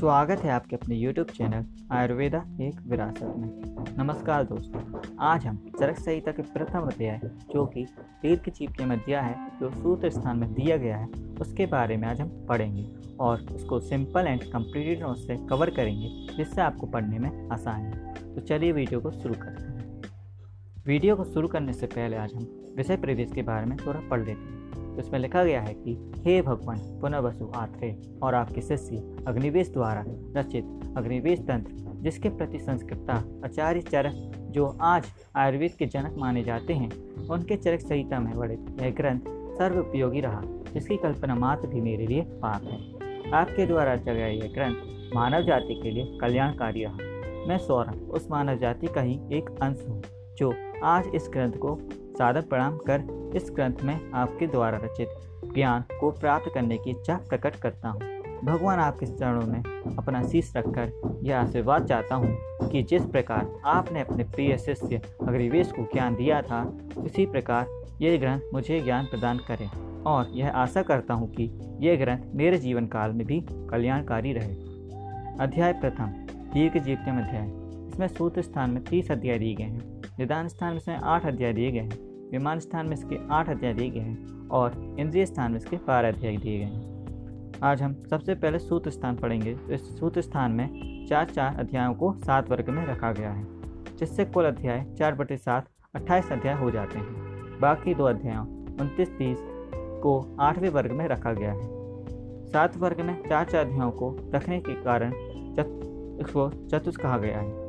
स्वागत है आपके अपने YouTube चैनल आयुर्वेदा एक विरासत में। नमस्कार दोस्तों, आज हम चरक संहिता के प्रथम अध्याय जो कि दीर्घजीप्यम अध्याय है, जो सूत्र स्थान में दिया गया है, उसके बारे में आज हम पढ़ेंगे और उसको सिंपल एंड कंप्लीटेड नोट्स से कवर करेंगे, जिससे आपको पढ़ने में आसान है। तो चलिए वीडियो को शुरू करते हैं। वीडियो को शुरू करने से पहले आज हम विषय प्रवेश के बारे में थोड़ा पढ़ लेते हैं। तो इसमें लिखा गया है कि हे भगवान पुनर्वसु आत्रेय और आपके शिष्य अग्निवेश द्वारा रचित अग्निवेश तंत्र, जिसके प्रति संस्कृता आचार्य चरक, जो आज आयुर्वेद के जनक माने जाते हैं, उनके चरक संहिता में वर्णित यह ग्रंथ सर्वोपयोगी रहा, जिसकी कल्पना मात्र भी मेरे लिए पाप है। आपके द्वारा रचा गया यह ग्रंथ मानव जाति के लिए कल्याणकारी रहा। मैं सौरभ उस मानव जाति का ही एक अंश हूँ, जो आज इस ग्रंथ को सादर प्रणाम कर इस ग्रंथ में आपके द्वारा रचित ज्ञान को प्राप्त करने की इच्छा प्रकट करता हूँ। भगवान आपके चरणों में अपना शीश रखकर यह आशीर्वाद चाहता हूँ कि जिस प्रकार आपने अपने प्रिय शिष्य अग्निवेश को ज्ञान दिया था, उसी प्रकार यह ग्रंथ मुझे ज्ञान प्रदान करे, और यह आशा करता हूँ कि यह ग्रंथ मेरे जीवन काल में भी कल्याणकारी रहे। अध्याय प्रथम, दीर्घजीप्यम अध्याय। इसमें सूत्र स्थान में 30 अध्याय दिए गए हैं। निदान स्थान में इसमें 8 अध्याय दिए गए हैं। विमान स्थान में इसके 8 अध्याय दिए गए हैं और इंद्रिय स्थान में इसके 12 अध्याय दिए गए हैं। आज हम सबसे पहले सूत्र स्थान पढ़ेंगे। तो इस सूत्र स्थान में 4 अध्यायों को 7 वर्ग में रखा गया है, जिससे कुल अध्याय 4/7 28 अध्याय हो जाते हैं। बाकी 2 अध्यायों 29-30 को 8वें वर्ग में रखा गया है। 7 वर्ग में 4 अध्यायों को रखने के कारण इसको चतुष्क कहा गया है।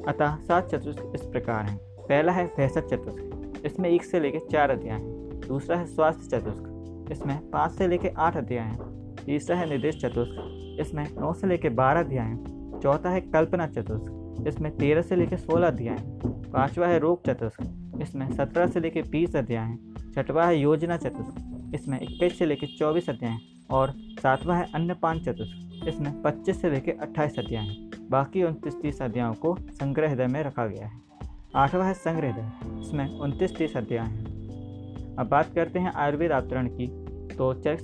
अतः 7 चतुष्क इस प्रकार हैं। पहला है भेषज चतुष्क, इसमें 1 से लेकर 4 अध्याय हैं। दूसरा है स्वास्थ्य चतुष्क, इसमें 5 से लेकर 8 अध्याय हैं। तीसरा है निर्देश चतुष्क, इसमें 9 से लेकर 12 अध्याय हैं। चौथा है कल्पना चतुष्क, इसमें 13 से लेकर 16 अध्याय हैं। 5वां है रोग चतुष्क, इसमें 17 से लेकर 20 अध्याय हैं। 6वां है योजना चतुष्क, इसमें 21 से लेकर 24 अध्याय हैं। और 7वां है अन्नपान चतुष्क, इसमें 25 से लेकर 28 अध्याय हैं। बाकी 29-30 अध्यायों को संग्रह हृदय में रखा गया है। 8वां है संग्रह हृदय, इसमें 29-30 अध्याय हैं। अब बात करते हैं आयुर्वेद अवतरण की। तो चरक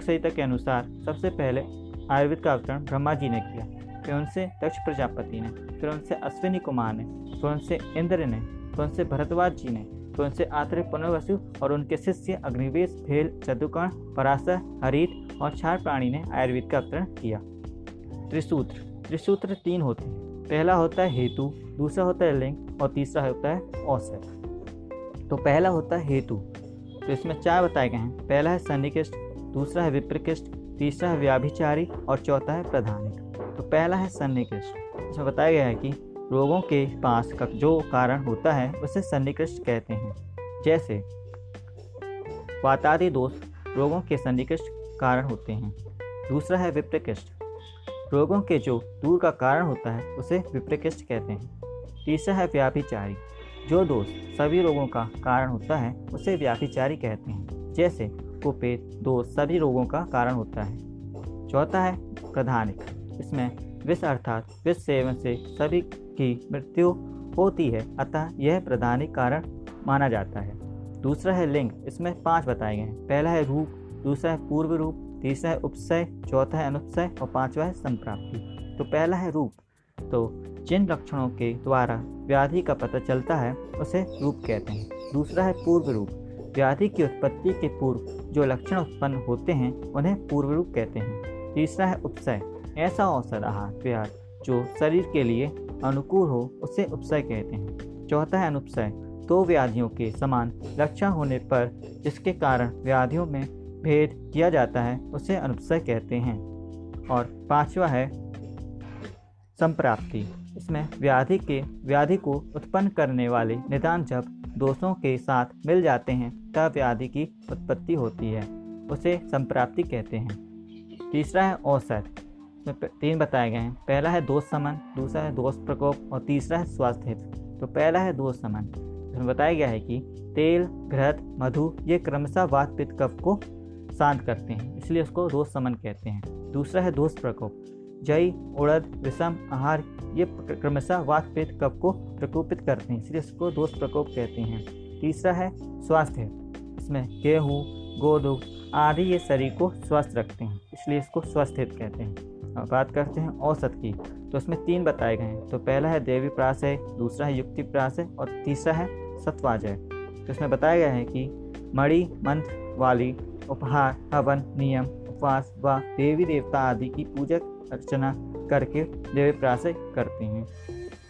संहिता के अनुसार सबसे पहले आयुर्वेद का अवतरण ब्रह्मा जी ने किया, फिर उनसे दक्ष प्रजापति ने, फिर उनसे अश्विनी कुमार ने, फिर उनसे इंद्र ने, फिर उनसे भरद्वाज जी ने, फिर उनसे आत्रेय पुनर्वसु और उनके शिष्य अग्निवेश, भेल, चतुकर्ण, पराशर, हरित और क्षार प्राणी ने आयुर्वेद का अवतरण किया। त्रिसूत्र 3 होते हैं। पहला होता है हेतु, दूसरा होता है लिंग और तीसरा होता है औषध। तो पहला होता है हेतु, तो इसमें 4 बताए गए हैं। पहला है सन्निकृष्ट, दूसरा है विप्रकृष्ट, तीसरा है व्याभिचारी और चौथा है प्रधानिक। तो पहला है सन्निकृष्ट। इसमें बताया गया है कि रोगों के पास का जो कारण होता है उसे सन्निकृष्ट कहते हैं। जैसे वातादि दोष रोगों के सन्निकृष्ट कारण होते हैं। दूसरा है विप्रकृष्ट, रोगों के जो दूर का कारण होता है उसे विप्रकृष्ट कहते हैं। तीसरा है व्याभिचारी, जो दोष सभी रोगों का कारण होता है उसे व्याभिचारी कहते हैं। जैसे कुपेत दोष सभी रोगों का कारण होता है। चौथा है प्रधानिक, इसमें विष अर्थात विष सेवन से सभी की मृत्यु होती है, अतः यह प्रधानिक कारण माना जाता है। दूसरा है लिंग, इसमें 5 बताए गए हैं। पहला है रूप, दूसरा है पूर्व रूप, तीसरा है उपसय, चौथा है अनुपसय और 5वां है संप्राप्ति। तो पहला है रूप, तो जिन लक्षणों के द्वारा व्याधि का पता चलता है उसे रूप कहते हैं। दूसरा है पूर्व रूप, व्याधि की उत्पत्ति के पूर्व जो लक्षण उत्पन्न होते हैं उन्हें पूर्व रूप कहते हैं। तीसरा है उपसय, ऐसा औषध आहार व्याध जो शरीर के लिए अनुकूल हो उसे उपसय कहते हैं। चौथा है अनुपसय, 2 व्याधियों के समान लक्षण होने पर जिसके कारण व्याधियों में भेद किया जाता है उसे अनुपसय कहते हैं। और 5वां है संप्राप्ति, इसमें व्याधि को उत्पन्न करने वाले निदान जब दोषों के साथ मिल जाते हैं तब व्याधि की उत्पत्ति होती है, उसे संप्राप्ति कहते हैं। तीसरा है औषध, इसमें 3 बताए गए हैं। पहला है दोष समन, दूसरा है दोष प्रकोप और तीसरा है स्वास्थ्य। तो पहला है दोष समन, इसमें बताया गया है कि तेल, घृत, मधु ये क्रमशः वात पित्त कफ को शांत करते हैं, इसलिए उसको दोष समन कहते हैं। दूसरा है दोष प्रकोप, जई, उड़द, विषम आहार ये क्रमशः वात पित्त कफ को प्रकोपित करते हैं, इसलिए उसको दोष प्रकोप कहते हैं। तीसरा है स्वास्थ्य, इसमें गेहूँ, गोदुग्ध आदि ये शरीर को स्वस्थ रखते हैं, इसलिए इसको स्वस्थ कहते हैं। अब बात करते हैं औसत की, तो उसमें 3 बताए गए हैं। तो पहला है देवी प्राशय, दूसरा है युक्ति प्राशय और तीसरा है सत्वाजय। तो इसमें बताया गया है कि मणि मंत्र वाली उपहार, हवन, नियम, उपवास व देवी देवता आदि की पूजक अर्चना करके देवी प्राशय करते हैं।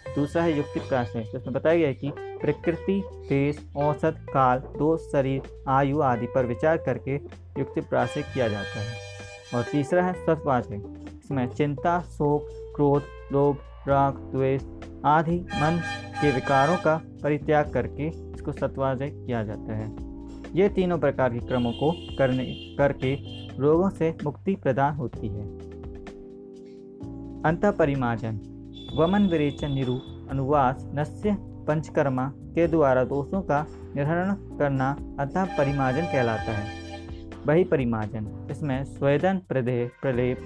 दूसरा है युक्ति प्राशय, तो इसमें बताया गया है कि प्रकृति, देश, औसत, काल, दोष, शरीर, आयु आदि पर विचार करके युक्ति प्राशय किया जाता है। और तीसरा है सत्वाजय, इसमें चिंता, शोक, क्रोध, लोभ, राग, द्वेष आदि मन के विकारों का परित्याग करके इसको सत्वाजय किया जाता है। ये तीनों प्रकार के क्रमों को करके रोगों से मुक्ति प्रदान होती है। अंतःपरिमार्जन, वमन, विरेचन, निरूप, अनुवास, नस्य पंचकर्मा के द्वारा दोषों का निर्हरण करना अंतःपरिमार्जन कहलाता है। वही परिमार्जन, इसमें स्वेदन, प्रदेह, प्रलेप,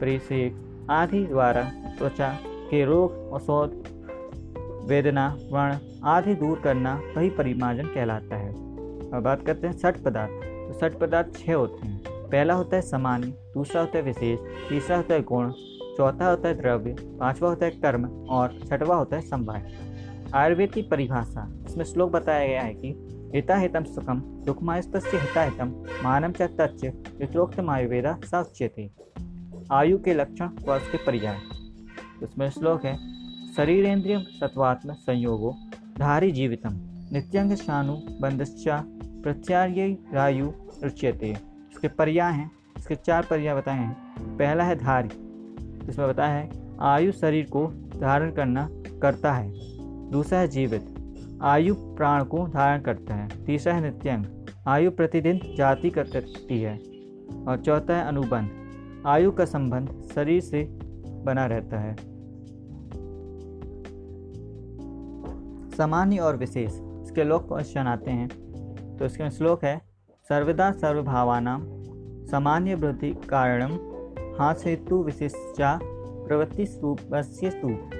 परिसेक आदि द्वारा त्वचा के रोग, औषध, वेदना, व्रण आदि दूर करना वही परिमार्जन कहलाता है। अब बात करते हैं छठ पदार्थ। तो छठ पदार्थ 6 होते हैं। पहला होता है सामान्य, दूसरा होता है विशेष, तीसरा होता है गुण, चौथा होता है द्रव्य, पांचवा होता है कर्म और छठवां होता है समवाय। आयुर्वेद की परिभाषा, इसमें श्लोक बताया गया है कि हिता हितम सुखम दुःखमायुस्तस्य हिता हितम मानम च तच्च यथोक्तम आयुर्वेदा स उच्यते। आयु के लक्षण व उसके पर्याय। उसमें श्लोक है शरीरेन्द्रिय सत्वात्म संयोगो धारी जीवितम नित्यंग शानु बंधश्चा प्रत्यार्यरायु उच्यते। इसके पर्याय हैं, इसके 4 पर्याय बताए हैं। पहला है धारी, इसमें बताया है आयु शरीर को धारण करता है। दूसरा है जीवित, आयु प्राण को धारण करता है। तीसरा है नित्यंग, आयु प्रतिदिन जाति करती है। और चौथा है अनुबंध, आयु का संबंध शरीर से बना रहता है। सामान्य और विशेष, इसके लोक क्वेश्चन आते हैं। तो इसके श्लोक है सर्वदा सर्वभावानां सामान्य वृद्धि कारणम हासेतु विशेषा प्रवृत्ति स्वरूपस्य स्तूप।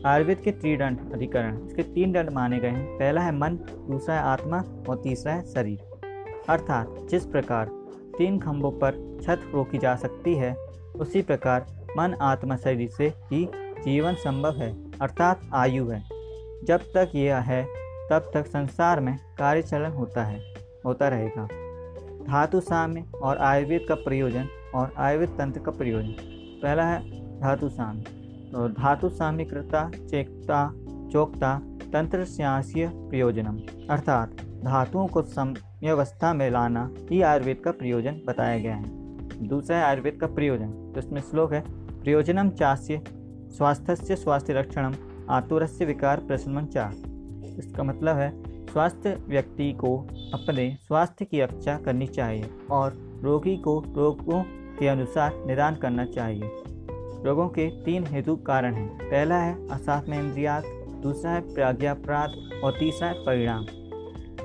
आयुर्वेद के त्रिदंड अधिकरण, इसके 3 दंड माने गए हैं। पहला है मन, दूसरा है आत्मा और तीसरा है शरीर। अर्थात जिस प्रकार 3 खंभों पर छत रोकी जा सकती है, उसी प्रकार मन, आत्मा, शरीर से ही जीवन संभव है, अर्थात आयु है। जब तक यह है तब तक संसार में कार्यचलन होता रहेगा। धातु साम्य और आयुर्वेद का प्रयोजन और आयुर्वेद तंत्र का प्रयोजन। पहला है धातु साम्य, तो धातु साम्यकृता चोक्ता तंत्र स्यास्य प्रयोजनम, अर्थात धातुओं को समव्यवस्था में लाना ही आयुर्वेद का प्रयोजन बताया गया है। दूसरा है आयुर्वेद का प्रयोजन, तो इसमें श्लोक है प्रयोजनम चास्य स्वास्थ्यस्य स्वास्थ्य रक्षणम आतुरस्य विकार प्रशमनम चा। इसका मतलब है स्वास्थ्य व्यक्ति को अपने स्वास्थ्य की रक्षा करनी चाहिए और रोगी को रोगों के अनुसार निदान करना चाहिए। रोगों के 3 हेतु कारण हैं। पहला है असात्मेन्द्रियात्, दूसरा है प्राज्ञापराध और तीसरा है परिणाम।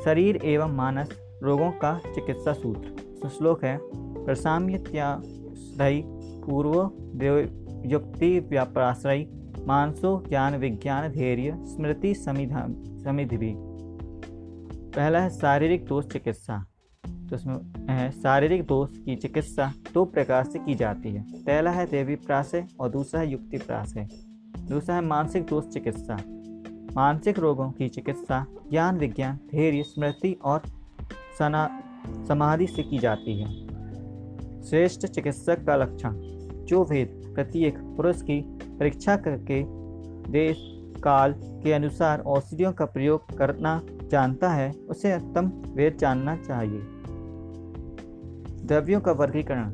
शरीर एवं मानस रोगों का चिकित्सा सूत्र। श्लोक है प्रसाम्यत्याश्रयी पूर्व युक्ति व्यापाश्रयी मानसो ज्ञान विज्ञान धैर्य स्मृति समिधि। पहला है शारीरिक दोष चिकित्सा, तो इसमें है शारीरिक दोष की चिकित्सा 2 प्रकार से की जाती है। पहला है देवी प्राशय और दूसरा है युक्ति प्राशय। दूसरा है मानसिक दोष चिकित्सा। मानसिक रोगों की चिकित्सा ज्ञान विज्ञान धैर्य स्मृति और समाधि से की जाती है। श्रेष्ठ चिकित्सक का लक्षण, जो वेद प्रत्येक पुरुष की परीक्षा करके देश काल के अनुसार औषधियों का प्रयोग करना जानता है, उसे उत्तम वेद जानना चाहिए। द्रव्यों का वर्गीकरण,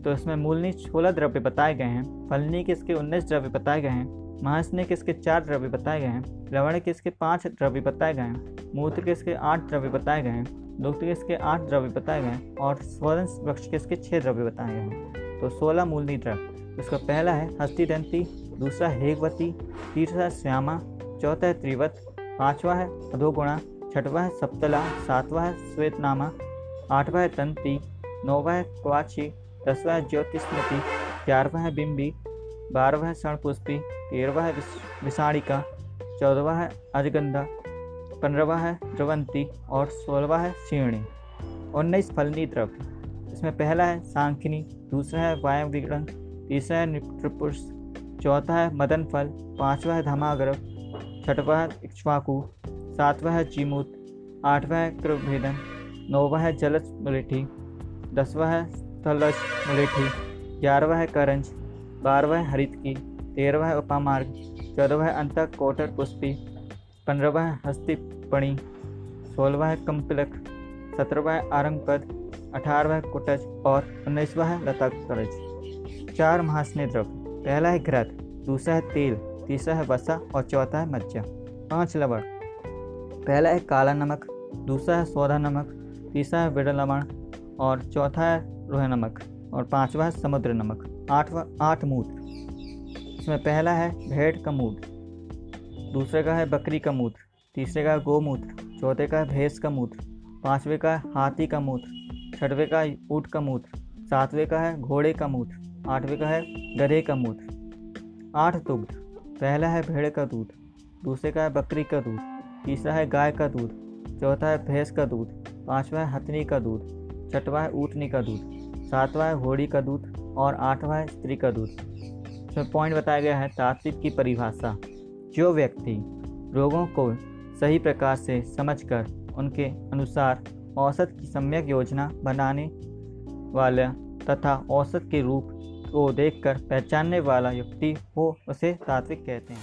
तो इसमें मूलनी 16 द्रव्य बताए गए हैं। फलनी के इसके 19 द्रव्य बताए गए हैं। महासनी के इसके 4 द्रव्य बताए गए हैं। लवण के इसके 5 द्रव्य बताए गए हैं। मूत्र के इसके 8 द्रव्य बताए गए हैं। दुग्ध के इसके 8 द्रव्य बताए गए हैं और स्वर्ण वृक्ष के इसके 6 द्रव्य बताए गए हैं। तो 16 मूलनी द्रव्य। इसका पहला है हस्तिदंती, दूसरा हेगवती, तीसरा श्यामा, चौथा है त्रिवत, पांचवा है अधोगुणा, छठवा है सप्तला, सातवां है श्वेतनामा, आठवां है तंती, नौवां है क्वाची, 10वां है ज्योतिस्मृति, 11वां है बिंबी, 12वां है शरणपुष्पी, 13वां है विषाणिका, 14वां है अजगंधा, 15वां है द्रवंती और 16वां है शीर्णी। 19 फलनी द्रव्य। इसमें पहला है सांखिनी, दूसरा है वायु विगड़न, तीसरा है नृपुरुष, चौथा है मदन फल, पांचवा है धर्माग्रह, छठवा है इक्ष्वाकु, सातवां है जीमूत, आठवां है कृभेदन, नौवां है जलज मुलेठी, 10वां है स्थलज मुलेठी, 11वां है करंज, 12वां है हरितकी, 13वां है उपामार्ग, 14वां है अंतक कोटर पुष्पी, 15वां है हस्तिपणि, 16वां है कंपिलक, 17वां है आरंगपद, 18वां है कुटज और 19वां है लताकरज। 4 महास्नेह द्रव्य, पहला है घृत, दूसरा है तेल, तीसरा है वसा और चौथा है मज्जा। 5 लवण, पहला है काला नमक, दूसरा है सौधा नमक, तीसरा है बिरल लवण और चौथा है रोह नमक और 5वां है समुद्र नमक। 8 मूत्र, इसमें पहला है भेड़ का मूत्र, दूसरे का है बकरी का मूत्र, तीसरे का है गोमूत्र, चौथे का है भैंस का मूत्र, 5वें का है हाथी का मूत्र, 6वें का है ऊँट का मूत्र, 7वें का है घोड़े का मूत्र, 8वें का है गधे का मूत्र। 8 दुग्ध, पहला है भेड़ का दूध, दूसरे का है बकरी का दूध, तीसरा है गाय का दूध, चौथा है भैंस का दूध, 5वां है हथनी का दूध, 6वां है ऊँटनी का दूध, 7वां है घोड़ी का दूध और 8वां है स्त्री का दूध। इसमें पॉइंट बताया गया है तात्विक की परिभाषा। जो व्यक्ति रोगों को सही प्रकार से समझकर उनके अनुसार औसत की सम्यक योजना बनाने वाला तथा औसत के रूप को देखकर पहचानने वाला व्यक्ति हो, उसे तात्विक कहते हैं।